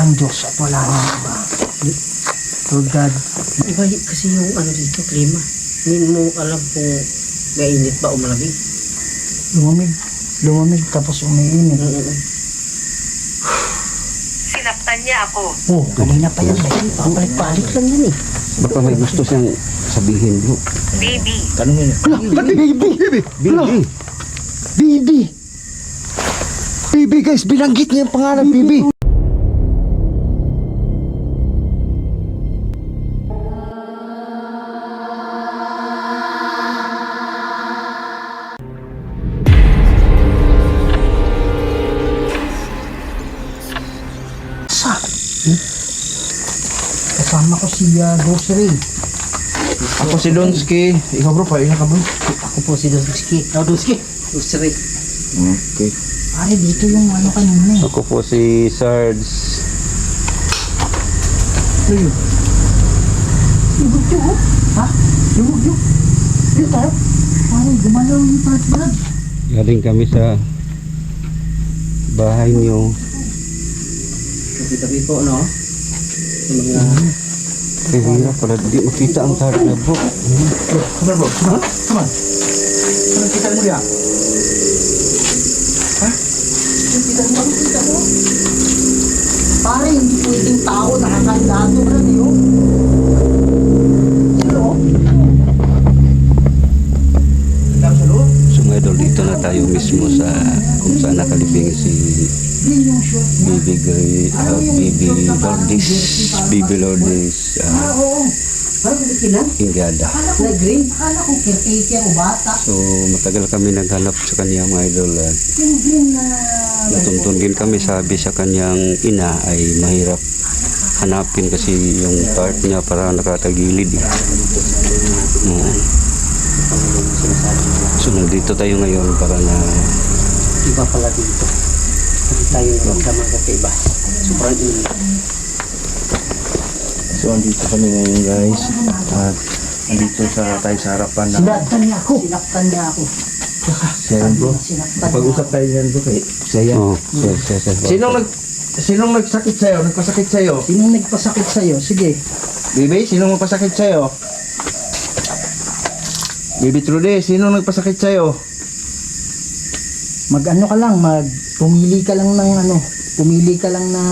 ang Diyos at wala nang iba. Lord God. Iba kasi yung ano dito, klima. Hindi mo alam kung mainit ba o malamig. Lumamig tapos umiinit. Sinaktan niya ako. Oh, kanina pa yan. Pabalik-balik lang yan eh. Baka may gusto siyang sabihin, bro. Baby. Tanungin niya. Baby guys, binanggit niya yung pangalan, baby. Kasama ko si Grocery. Ako si Donsky. Ikaw bro, pahinga ka bro. Ako po si Donsky. Donsky. Grocery. Okay. Pare, dito yung ano kanina eh. Ako po si Sards. Ayun. Lubog yun, oh. Ha? Lubog yun. Ayun tayo. Pare, gumalaw yung part-brad. Galing kami sa bahay niyo. Tabi-tabi po, no? Yung mga... Kaya hirap pala. Di makita ang tart na bro. Come on, bro. Come on. Come on. Come on, kita mo yan. Ha? Kita mo? Pare, hindi pwedeng tao nakakandado ka na yun. Sino? Lang sa loob? So mga idol, dito na tayo mismo sa kung saan nakalibing si Green yung short na. Baby Lourdes, Oo. Parang kilang. Ingada. Na green. Akala ko caretaker o bata. So matagal kami naghanap sa kanya mga idol. Yung green na... Natuntun din kami, sabi sa kanyang ina ay mahirap hanapin kasi yung tart niya para nakatagilid eh. So nandito tayo ngayon para na Iba pala dito. Kasi tayo naramdaman kakaiba. Sobrang init. So andito kami ngayon guys at andito tayo sa harapan ng Sinaktan niya ako. Sharon bro. Sinaktan niya Pag-usap tayo dyan bro kay Saya. oh, Sinong nagsakit sa'yo? Nagpasakit sa'yo? Sinong nagpasakit sa'yo? Sige. Bibi, sinong magpasakit sa'yo? Bibi Trudy, sinong nagpasakit sa'yo? Mag-ano ka lang, pumili ka lang ng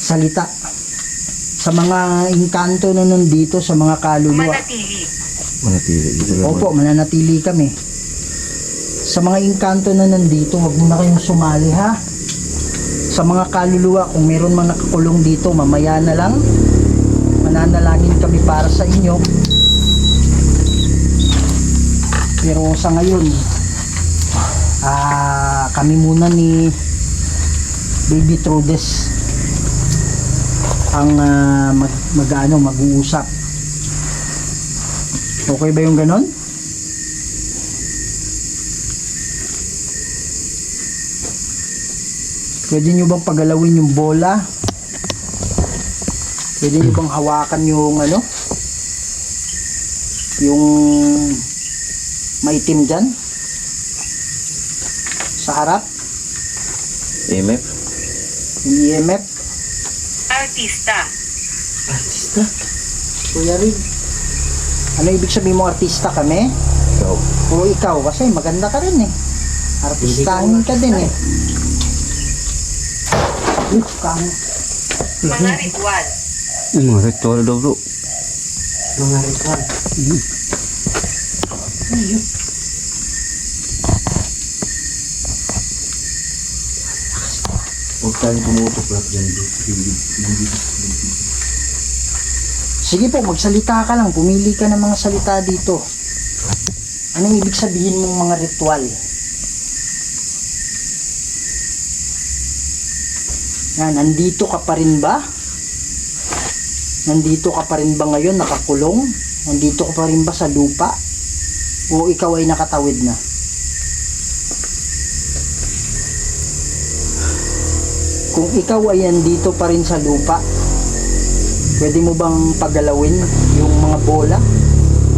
salita sa mga engkanto na nandito, sa mga kaluluwa. Manatili. Manatili dito lang. Opo, mananatili kami. Sa mga engkanto na nandito, wag mo na kayong sumali ha. Sa mga kaluluwa, kung meron mang nakakulong dito, mamaya na lang. Mananalangin kami para sa inyo. Pero sa ngayon, kami muna ni Baby Trudes ang mag-uusap. Okay ba yung ganon? Pwede nyo bang pagalawin yung bola? Pwede nyo bang hawakan yung yung maitim dyan? Sa harap? EMF? Yung EMF? Artista. Artista? Kuya Rig, ano ibig sabihin mo artista kami? Ikaw. O ikaw, kasi maganda ka rin eh. Artistahin ka din eh. Kamo. Mga ritual. yung mga ritual daw bro. Mga ritual. Huwag tayong pumutok lahat dyan bro. Sige po, magsalita ka lang. Pumili ka ng mga salita dito. Anong ibig sabihin mong mga ritual? Yan, nandito ka pa rin ba? Nandito ka pa rin ba ngayon nakakulong? Nandito ka pa rin ba sa lupa? O ikaw ay nakatawid na? Kung ikaw ay nandito pa rin sa lupa, pwede mo bang pagalawin yung mga bola?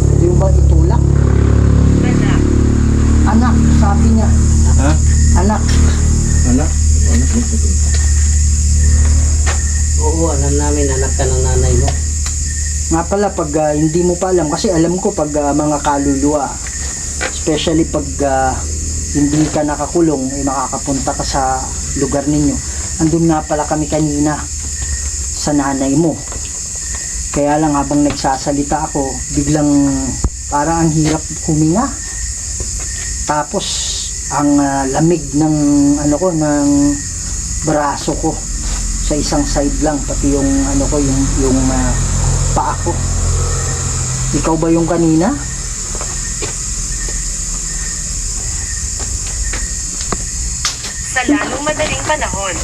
Pwede mo bang itulak? Anak. Anak, sabi niya. Ha? Anak. Anak? Anak? Oo, alam namin, anak ka ng nanay mo. Nga pala, pag hindi mo pa alam, kasi alam ko pag mga kaluluwa, especially pag hindi ka nakakulong, makakapunta ka sa lugar ninyo. Andun nga pala kami kanina sa nanay mo. Kaya lang habang nagsasalita ako, biglang parang ang hirap huminga. Tapos ang lamig ng ng braso ko sa isang side lang, pati yung yung paa ko. Ikaw ba yung kanina? Sa lalong madaling panahon.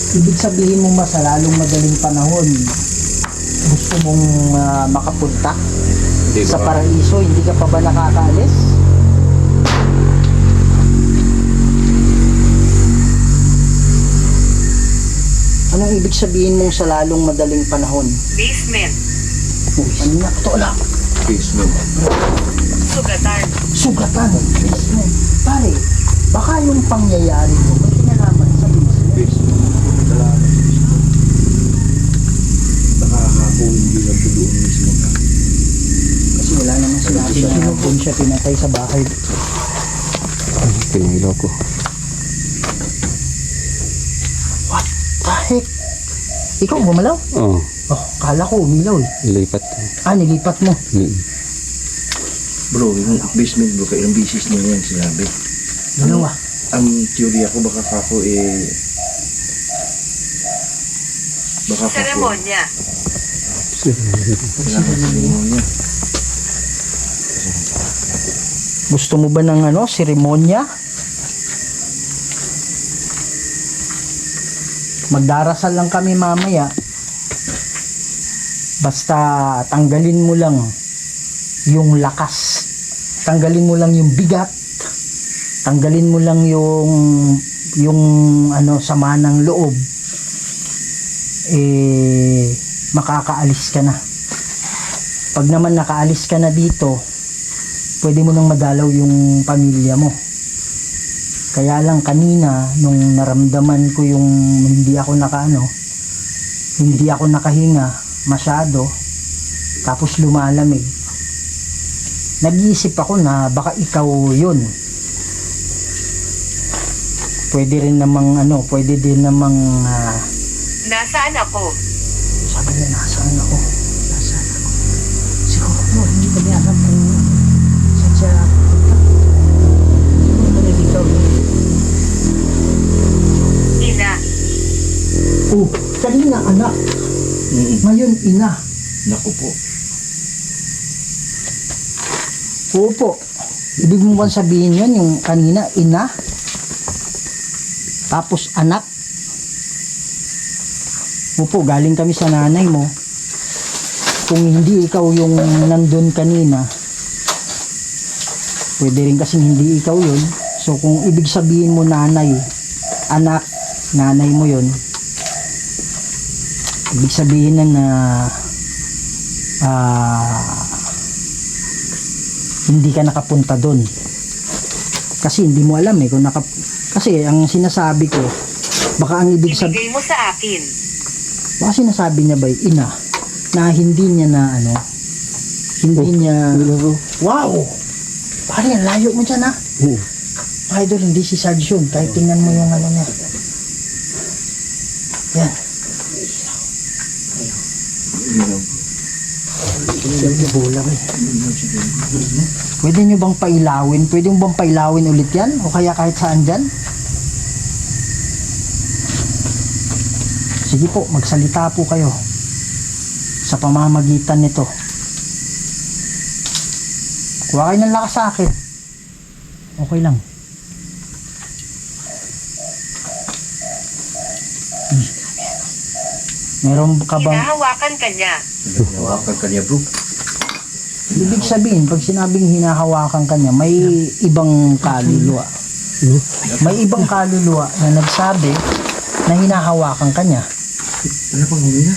Ibig sabihin mo sa lalong madaling panahon, gusto mong makapunta Hindi sa ba? paraiso, hindi ka pa ba nakakaalis? Anong ibig sabihin mong sa lalong madaling panahon? Basement. Ano na ito lang? Basement. Sugatan. Sugatan. Basement. Pare, baka yung pangyayari mo, may kinalaman sa basement. Basement. Baka ako hindi lang po doon mismo na. Kasi wala namang sinabi na doon siya pinatay sa bahay. Pinilaw ko. What the heck? Ikaw bumalaw? Oo, Oh, kala ko umilaw eh. ilipat ko. Nilipat mo. Bro, yung basement bro, kailang bisis na yan sinabi. Dalawa. Ang teorya ko baka kako baka kako Seremonya. kailangan seremonya. Gusto mo ba ng seremonya? Magdarasal lang kami mamaya. Basta tanggalin mo lang yung lakas. Tanggalin mo lang yung bigat. Tanggalin mo lang yung sama ng loob. Makakaalis ka na. Pag naman nakaalis ka na dito, pwede mo nang madalaw yung pamilya mo. Kaya lang kanina nung naramdaman ko yung hindi ako nakahinga masyado, tapos lumalamig, nag-iisip ako na baka ikaw yun. Pwede din namang Nasaan ako? sabi niya, nasaan ako? Siguro hindi ko niya alam kung saan siya punta. Siguro ikaw. Ina. Oh, kanina anak, ngayon ina. Naku po. Opo. Ibig mo bang sabihin yun, yung kanina ina, tapos anak? Opo, galing kami sa nanay mo. Kung hindi ikaw yung nandun kanina, pwede rin kasing hindi ikaw yun. So kung ibig sabihin mo nanay, anak, nanay mo yun, ibig sabihin na hindi ka nakapunta doon. Kasi hindi mo alam kung kasi ang sinasabi ko, baka ang ibig sabihin, Ibigay mo sa akin. baka sinasabi niya ba ina na hindi niya hindi niya, wow, pare, ang layo mo dyan idol, hindi si Sarge yun, kahit tingnan mo yung niya, yan, bulag pwede nyo bang pailawin ulit yan o kaya kahit saan dyan? Sige po, magsalita po kayo sa pamamagitan nito. Kuha kayo ng lakas sa akin. Okay lang. Meron ka bang Hinahawakan ka niya. Nawakan ka niya bro. ibig sabihin pag sinabing hinahawakan ka niya, may ibang kaluluwa. May ibang kaluluwa na nagsabi na hinahawakan ka niya. Ano pang huli na?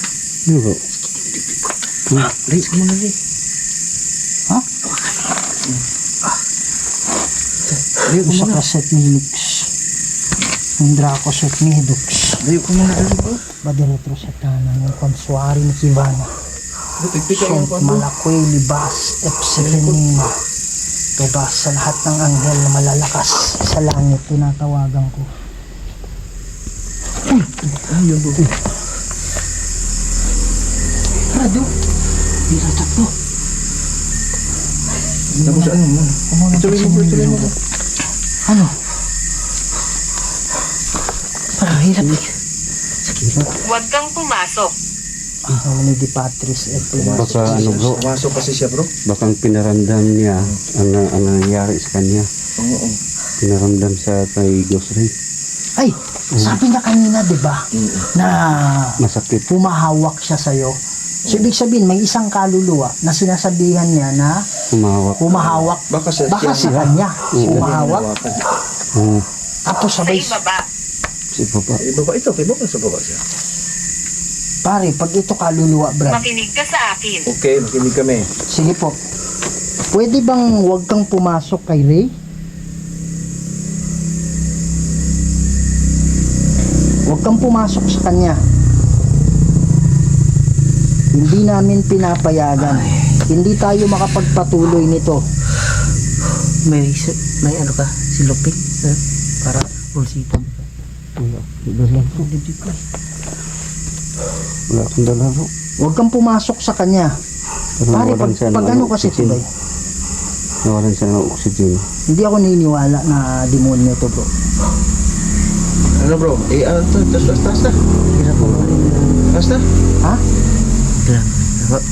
Ray, ka muna rin. Ha? Ray, ka Sa muna. cassette ni Lux. Indraco Sut Midux. Layo ko muna dito bro. Badiretro sa tanan ng konsuari ni Kivana. Pagpika yung Sunt Malakoy Libas Epsilenina. Tubas sa lahat ng anghel na malalakas sa langit tinatawagan ko. Ayun bro. Rado, nilatak po. Tapos ano mo? Kumuna Tuloy mo bro, tuloy mo bro. Ano? Parang hirap eh. Huwag kang pumasok. Ang ni Di Patris Baka ano bro, Pumasok kasi siya bro. bakang pinaramdam niya ang nangyayari sa kanya. Oo. Pinaramdam sa kay Ghost Ray. Ay, sabi niya kanina, di ba, na Masakit. pumahawak siya sa'yo. So, ibig sabihin, may isang kaluluwa na sinasabihan niya na Umawak. pumahawak. Baka siya. Baka sa kanya, pumahawak. Oo. Tapos Sa sabay, ibaba. Si Papa. Ibaba ito. Ibaba sa baba siya. pare, pag ito kaluluwa, Brad. Makinig ka sa akin. Okay, makinig kami. Sige po. Pwede bang huwag kang pumasok kay Ray? Huwag kang pumasok sa kanya. Hindi namin pinapayagan. Hindi tayo makapagpatuloy nito. May ano ka? Silupin? Para pulsito. Wala akong dala bro. Huwag kang pumasok sa kanya. Pero Pare, nawalan siya ng pag ano kasi oxygen. tibay, Nawalan siya ng oxygen. hindi ako naniniwala na demonyo to, bro. Ano bro? Ano to? Tas na. Hirap mo. Tas na. Ha? Lang.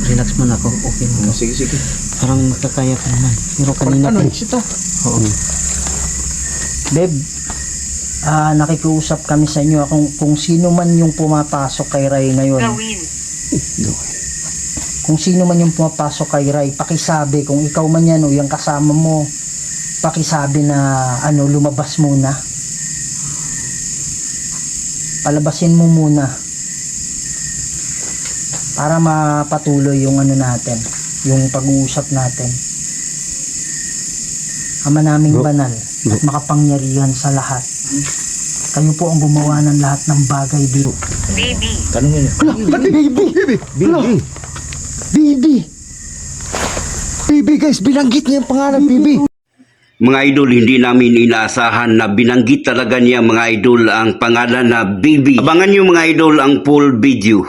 Relax muna ako. Okay mo. Sige, sige. Parang makakaya ka naman. Pero kanina Ano? pa. Exit ah. Oo. Beb, nakikiusap kami sa inyo kung sino man yung pumapasok kay Ray ngayon. Gawin. Kung sino man yung pumapasok kay Ray, pakisabi kung ikaw man yan o yung kasama mo, pakisabi na lumabas muna. Palabasin mo muna. Para mapatuloy yung natin, yung pag-uusap natin. Ama naming Bro. banal at makapangyarihan sa lahat. Kayo po ang gumawa ng lahat ng bagay dito. Baby. Tanungin niya. Baby guys, binanggit niya yung pangalan, baby. Mga idol, hindi namin inaasahan na binanggit talaga niya mga idol ang pangalan na Baby. Abangan nyo mga idol ang full video.